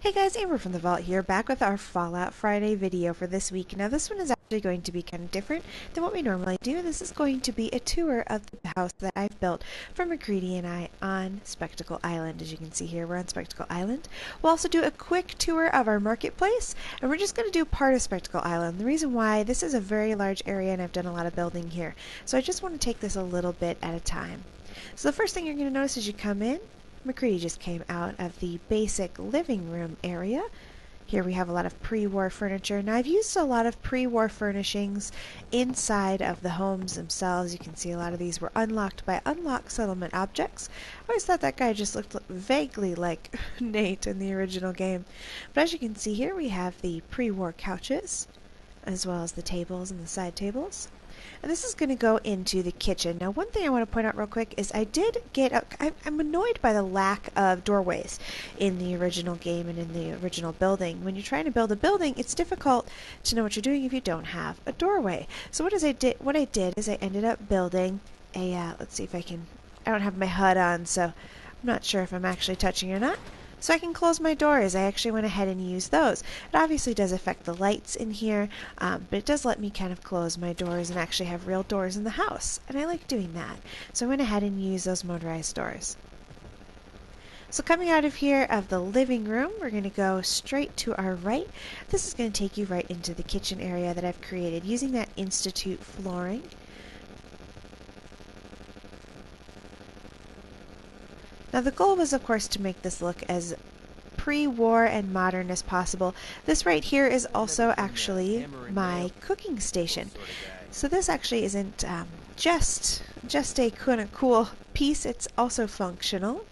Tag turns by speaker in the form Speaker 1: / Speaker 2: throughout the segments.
Speaker 1: Hey guys, Amber from the Vault here, back with our Fallout Friday video for this week. Now this one is actually going to be kind of different than what we normally do. This is going to be a tour of the house that I've built for McCready and I on Spectacle Island. As you can see here, we're on Spectacle Island. We'll also do a quick tour of our marketplace, and we're just going to do part of Spectacle Island. The reason why, this is a very large area and I've done a lot of building here, so I just want to take this a little bit at a time. So the first thing you're going to notice as you come in, McCready just came out of the basic living room area. Here we have a lot of pre-war furniture. Now I've used a lot of pre-war furnishings inside of the homes themselves. You can see a lot of these were unlocked by unlocked settlement objects. I always thought that guy just looked vaguely like Nate in the original game. But as you can see here, we have the pre-war couches, as well as the tables and the side tables. And this is going to go into the kitchen. Now, one thing I want to point out real quick is I did get I'm annoyed by the lack of doorways in the original game and in the original building. When you're trying to build a building, it's difficult to know what you're doing if you don't have a doorway. So what I did is I ended up building a, let's see if I don't have my HUD on, so I'm not sure if I'm actually touching or not. So I can close my doors. I actually went ahead and used those. It obviously does affect the lights in here, but it does let me kind of close my doors and actually have real doors in the house. And I like doing that. So I went ahead and used those motorized doors. So coming out of here of the living room, we're going to go straight to our right. This is going to take you right into the kitchen area that I've created using that Institute flooring. Now the goal was, of course, to make this look as pre-war and modern as possible. This right here is also actually my cooking station. So this actually isn't just a kind of cool piece, it's also functional.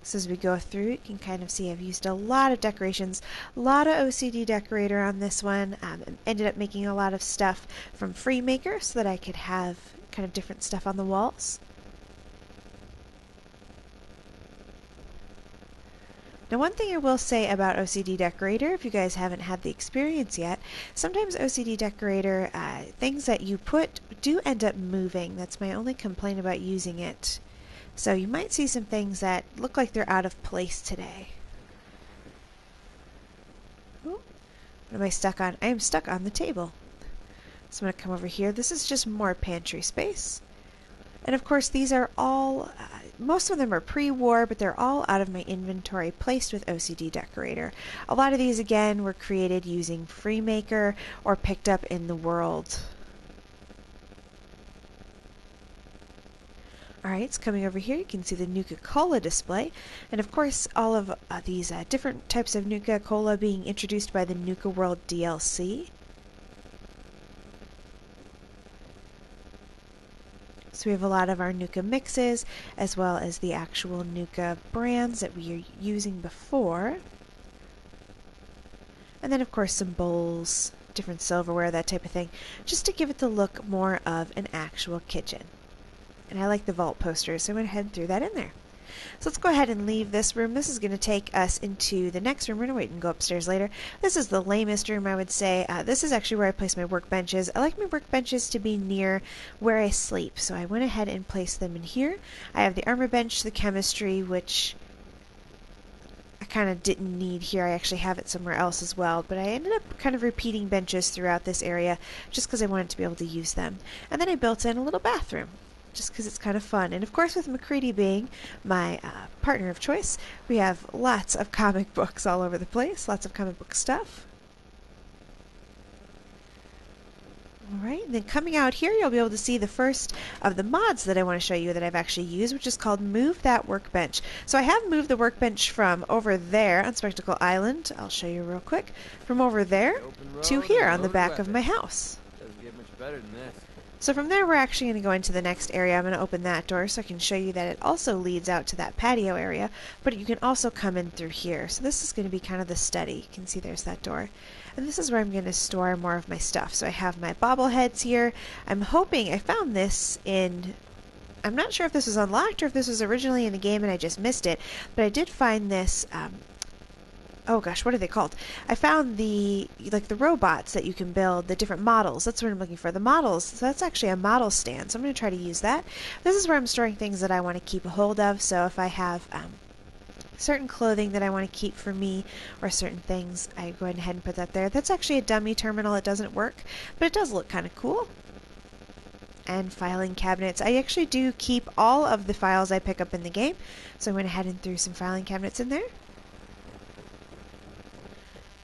Speaker 1: So as we go through, you can kind of see I've used a lot of decorations, a lot of OCD decorator on this one. Ended up making a lot of stuff from Freemaker so that I could have kind of different stuff on the walls. Now one thing I will say about OCD Decorator, if you guys haven't had the experience yet, sometimes OCD Decorator, things that you put do end up moving. That's my only complaint about using it. So you might see some things that look like they're out of place today. Ooh, what am I stuck on? I am stuck on the table. So I'm going to come over here. This is just more pantry space. And of course these are all, most of them are pre-war, but they're all out of my inventory placed with OCD Decorator. A lot of these again were created using Freemaker or picked up in the world. Alright, it's coming over here. You can see the Nuka-Cola display. And of course all of these different types of Nuka-Cola being introduced by the Nuka World DLC. So we have a lot of our Nuka mixes, as well as the actual Nuka brands that we are using before. And then of course some bowls, different silverware, that type of thing, just to give it the look more of an actual kitchen. And I like the vault posters, so I went ahead and threw that in there. So let's go ahead and leave this room. This is going to take us into the next room. We're going to wait and go upstairs later. This is the lamest room, I would say. This is actually where I place my workbenches. I like my workbenches to be near where I sleep, so I went ahead and placed them in here. I have the armor bench, the chemistry, which I kind of didn't need here. I actually have it somewhere else as well, but I ended up kind of repeating benches throughout this area just because I wanted to be able to use them. And then I built in a little bathroom, just because it's kind of fun. And of course with McCready being my partner of choice, we have lots of comic books all over the place, lots of comic book stuff. Alright, and then coming out here you'll be able to see the first of the mods that I want to show you that I've actually used, which is called Move That Workbench. So I have moved the workbench from over there on Spectacle Island, I'll show you real quick, from over there to here on the back of my house.
Speaker 2: Doesn't get much better than this.
Speaker 1: So from there we're actually going to go into the next area. I'm going to open that door so I can show you that it also leads out to that patio area, but you can also come in through here. So this is going to be kind of the study. You can see there's that door. And this is where I'm going to store more of my stuff. So I have my bobbleheads here. I'm hoping I found this in, I'm not sure if this was unlocked or if this was originally in the game and I just missed it, but I did find this oh gosh, what are they called? I found the robots that you can build, the different models. That's what I'm looking for, the models. So that's actually a model stand, so I'm going to try to use that. This is where I'm storing things that I want to keep a hold of, so if I have certain clothing that I want to keep for me or certain things, I go ahead and put that there. That's actually a dummy terminal. It doesn't work, but it does look kind of cool. And filing cabinets. I actually do keep all of the files I pick up in the game, so I went ahead and threw some filing cabinets in there.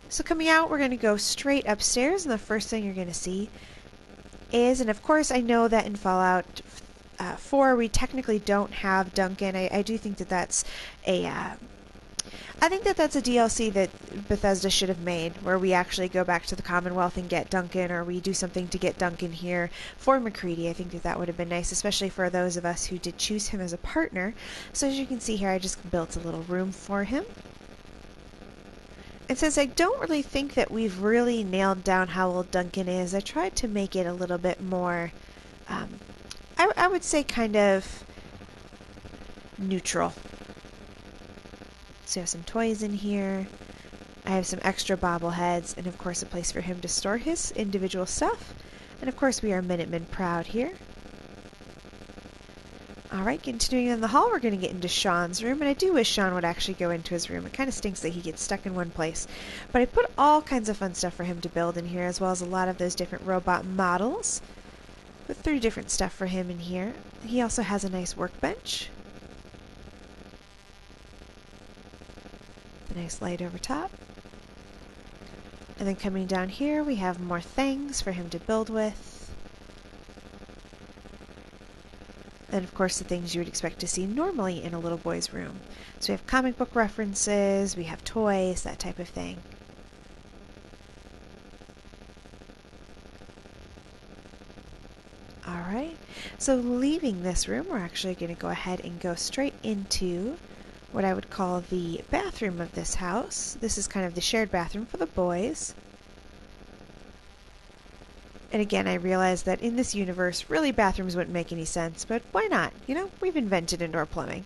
Speaker 1: So coming out, we're going to go straight upstairs, and the first thing you're going to see is, and of course I know that in Fallout 4 we technically don't have Duncan. I do think that that's a I think that that's a DLC that Bethesda should have made, where we actually go back to the Commonwealth and get Duncan, or we do something to get Duncan here for McCready. I think that that would have been nice, especially for those of us who did choose him as a partner. So as you can see here, I just built a little room for him. And since I don't really think that we've really nailed down how old Duncan is, I tried to make it a little bit more, I would say kind of neutral. So I have some toys in here. I have some extra bobbleheads, and of course a place for him to store his individual stuff. And of course we are Minutemen proud here. Alright, continuing in the hall, we're going to get into Sean's room, and I do wish Sean would actually go into his room. It kind of stinks that he gets stuck in one place. But I put all kinds of fun stuff for him to build in here, as well as a lot of those different robot models. Put 3 different stuff for him in here. He also has a nice workbench. A nice light over top. And then coming down here, we have more things for him to build with. And of course the things you would expect to see normally in a little boy's room. So we have comic book references, we have toys, that type of thing. Alright, so leaving this room, we're actually going to go ahead and go straight into what I would call the bathroom of this house. This is kind of the shared bathroom for the boys. And again, I realized that in this universe, really bathrooms wouldn't make any sense, but why not? You know, we've invented indoor plumbing.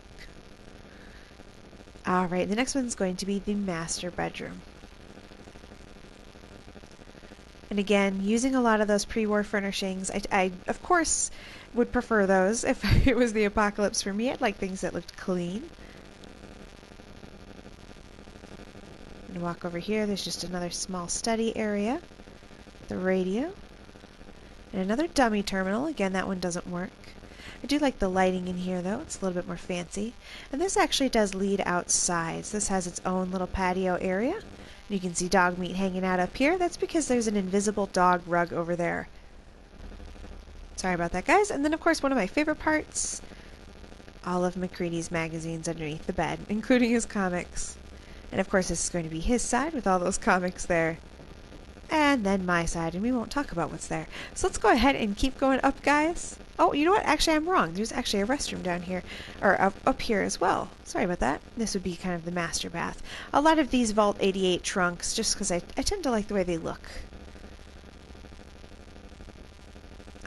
Speaker 1: Alright, the next one's going to be the master bedroom. And again, using a lot of those pre-war furnishings, I of course would prefer those if it was the apocalypse for me. I'd like things that looked clean. I'm gonna walk over here, there's just another small study area. The radio. And another dummy terminal. Again, that one doesn't work. I do like the lighting in here, though. It's a little bit more fancy. And this actually does lead outside. So this has its own little patio area. You can see dog meat hanging out up here. That's because there's an invisible dog rug over there. Sorry about that, guys. And then, of course, one of my favorite parts, all of McCready's magazines underneath the bed, including his comics. And, of course, this is going to be his side with all those comics there. And then my side, and we won't talk about what's there. So let's go ahead and keep going up, guys. Oh, you know what? Actually, I'm wrong. There's actually a restroom down here, or up here as well. Sorry about that. This would be kind of the master bath. A lot of these Vault 88 trunks, just because I tend to like the way they look.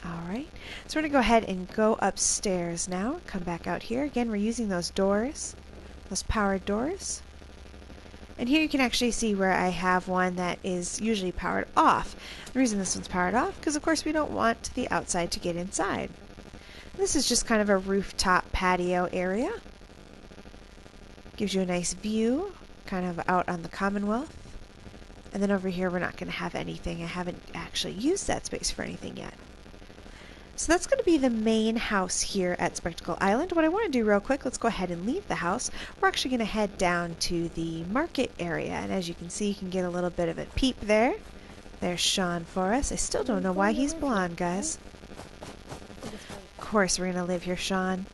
Speaker 1: Alright, so we're going to go ahead and go upstairs now. Come back out here. Again, we're using those doors, those powered doors. And here you can actually see where I have one that is usually powered off. The reason this one's powered off, because of course we don't want the outside to get inside. This is just kind of a rooftop patio area. Gives you a nice view, kind of out on the Commonwealth. And then over here we're not going to have anything. I haven't actually used that space for anything yet. So that's going to be the main house here at Spectacle Island. What I want to do real quick, let's go ahead and leave the house. We're actually going to head down to the market area. And as you can see, you can get a little bit of a peep there. There's Sean for us. I still don't know why he's blonde, guys. Of course we're going to live here, Sean.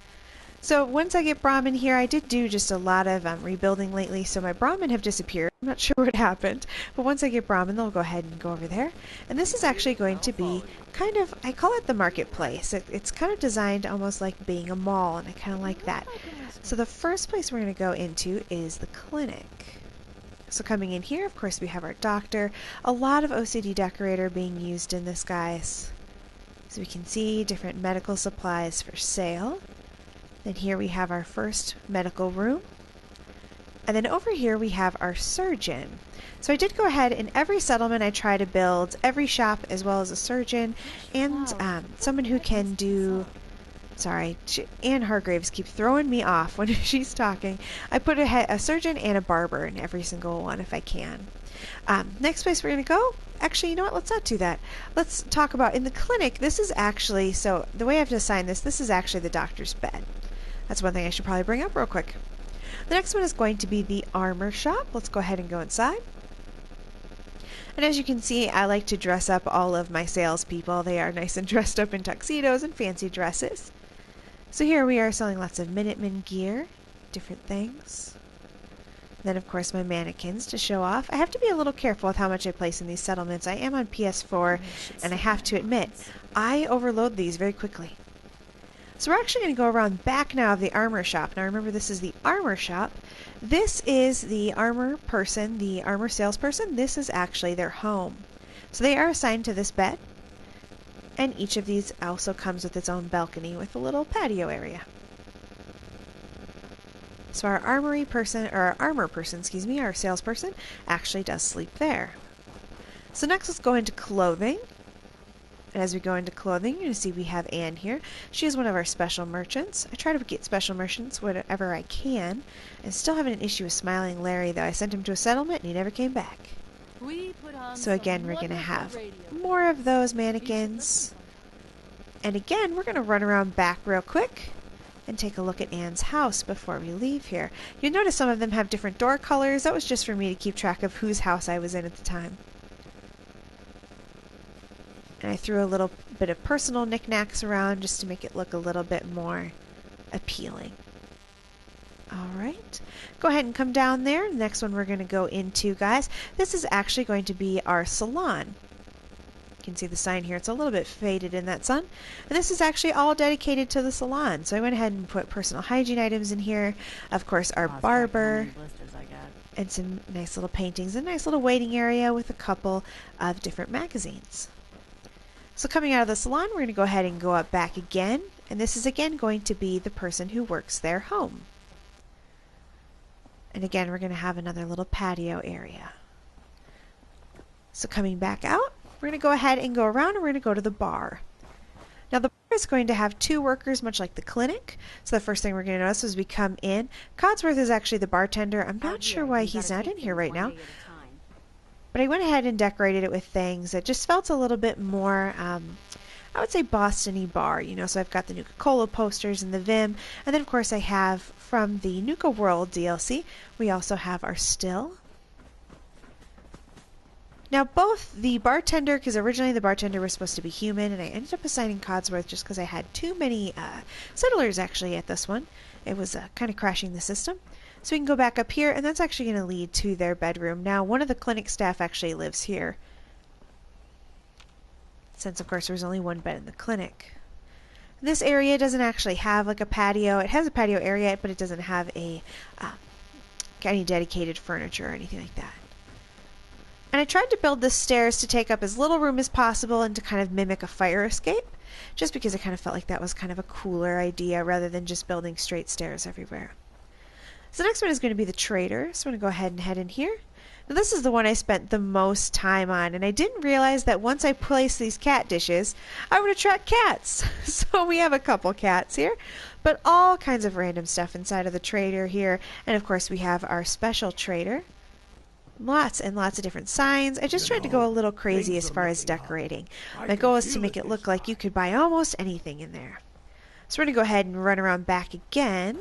Speaker 1: So once I get Brahmin here, I did do just a lot of rebuilding lately, so my Brahmin have disappeared. I'm not sure what happened, but once I get Brahmin, they'll go ahead and go over there. And this is actually going to be kind of, I call it the marketplace. It's kind of designed almost like being a mall, and I kind of like that. So the first place we're going to go into is the clinic. So coming in here, of course, we have our doctor. A lot of OCD decorator being used in this, guys. So we can see different medical supplies for sale. Then here we have our first medical room. And then over here we have our surgeon. So I did go ahead, in every settlement I try to build every shop as well as a surgeon and someone who can do Sorry, Anne Hargraves keeps throwing me off when she's talking. I put a surgeon and a barber in every single one if I can. Next place we're going to go, actually, you know what, let's not do that. Let's talk about, in the clinic, this is actually, so the way I have to assign this is actually the doctor's bed. That's one thing I should probably bring up real quick. The next one is going to be the armor shop. Let's go ahead and go inside. And as you can see, I like to dress up all of my salespeople. They are nice and dressed up in tuxedos and fancy dresses. So here we are selling lots of Minutemen gear, different things. Then of course my mannequins to show off. I have to be a little careful with how much I place in these settlements. I am on PS4 and I have to admit, I overload these very quickly. So we're actually going to go around back now of the armor shop. Now remember, this is the armor shop. This is the armor person, the armor salesperson. This is actually their home. So they are assigned to this bed. And each of these also comes with its own balcony with a little patio area. So our armor person, our salesperson, actually does sleep there. So next let's go into clothing. And as we go into clothing, you're going to see we have Anne here. She is one of our special merchants. I try to get special merchants whenever I can. And still having an issue with Smiling Larry, though. I sent him to a settlement and he never came back. So again, we're going to have more of those mannequins. And again, we're going to run around back real quick and take a look at Anne's house before we leave here. You'll notice some of them have different door colors. That was just for me to keep track of whose house I was in at the time. And I threw a little bit of personal knickknacks around just to make it look a little bit more appealing. Alright, go ahead and come down there. The next one we're going to go into, guys, this is actually going to be our salon. You can see the sign here. It's a little bit faded in that sun. And this is actually all dedicated to the salon. So I went ahead and put personal hygiene items in here. Of course, our barber. And some nice little paintings. A nice little waiting area with a couple of different magazines. So coming out of the salon, we're going to go ahead and go up back again. And this is again going to be the person who works their home. And again, we're going to have another little patio area. So coming back out, we're going to go ahead and go around and we're going to go to the bar. Now the bar is going to have two workers, much like the clinic. So the first thing we're going to notice as we come in, Codsworth is actually the bartender. I'm not sure why he's not in here right now. But I went ahead and decorated it with things that just felt a little bit more, I would say Boston-y bar, you know, so I've got the Nuka-Cola posters and the Vim, and then of course I have from the Nuka World DLC, we also have our still. Now both the bartender, because originally the bartender was supposed to be human, and I ended up assigning Codsworth just because I had too many settlers actually at this one. It was kind of crashing the system. So we can go back up here, and that's actually going to lead to their bedroom. Now one of the clinic staff actually lives here, since of course there's only one bed in the clinic. This area doesn't actually have like a patio. It has a patio area, but it doesn't have a any dedicated furniture or anything like that. And I tried to build the stairs to take up as little room as possible and to kind of mimic a fire escape, just because I kind of felt like that was kind of a cooler idea rather than just building straight stairs everywhere. So the next one is going to be the trader. So I'm going to go ahead and head in here. Now this is the one I spent the most time on, and I didn't realize that once I place these cat dishes, I would attract cats. So we have a couple cats here, but all kinds of random stuff inside of the trader here. And of course we have our special trader. Lots and lots of different signs. I just tried to go a little crazy as far as decorating. My goal is to make it look like you could buy almost anything in there. So we're going to go ahead and run around back again.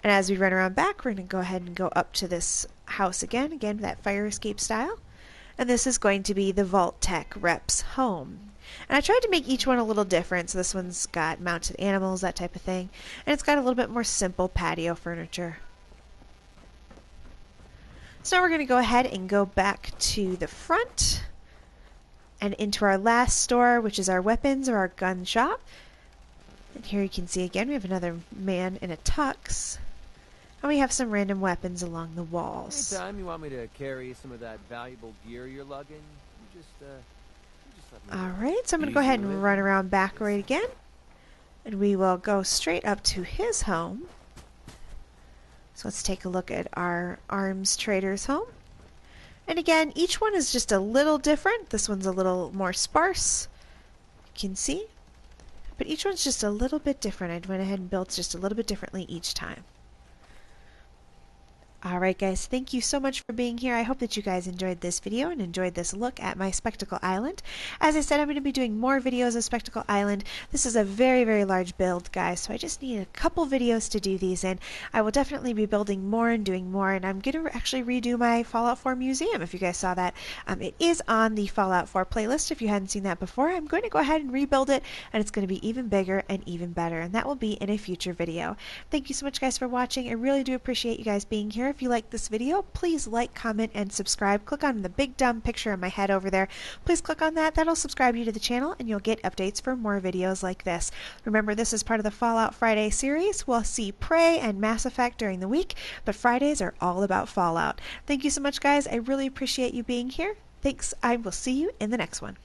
Speaker 1: And as we run around back, we're going to go ahead and go up to this house again that fire escape style. And this is going to be the Vault Tech rep's home. And I tried to make each one a little different. So this one's got mounted animals, that type of thing. And it's got a little bit more simple patio furniture. So now we're going to go ahead and go back to the front and into our last store, which is our weapons or our gun shop. And here you can see again we have another man in a tux. And we have some random weapons along the walls.
Speaker 2: Anytime you want me to carry some of that valuable gear you're lugging, you just let me know.
Speaker 1: Alright, so I'm going to go ahead and run around back right again. And we will go straight up to his home. So let's take a look at our arms trader's home. And again, each one is just a little different. This one's a little more sparse. You can see. but each one's just a little bit different. I went ahead and built just a little bit differently each time. Alright guys, thank you so much for being here. I hope that you guys enjoyed this video and enjoyed this look at my Spectacle Island. As I said, I'm going to be doing more videos of Spectacle Island. This is a very, very large build, guys, so I just need a couple videos to do these in. I will definitely be building more and doing more, and I'm going to actually redo my Fallout 4 museum, if you guys saw that. It is on the Fallout 4 playlist if you hadn't seen that before. I'm going to go ahead and rebuild it, and it's going to be even bigger and even better, and that will be in a future video. Thank you so much, guys, for watching. I really do appreciate you guys being here. If you like this video, please like, comment, and subscribe. Click on the big dumb picture of my head over there. Please click on that. That'll subscribe you to the channel, and you'll get updates for more videos like this. Remember, this is part of the Fallout Friday series. We'll see Prey and Mass Effect during the week, but Fridays are all about Fallout. Thank you so much, guys. I really appreciate you being here. Thanks. I will see you in the next one.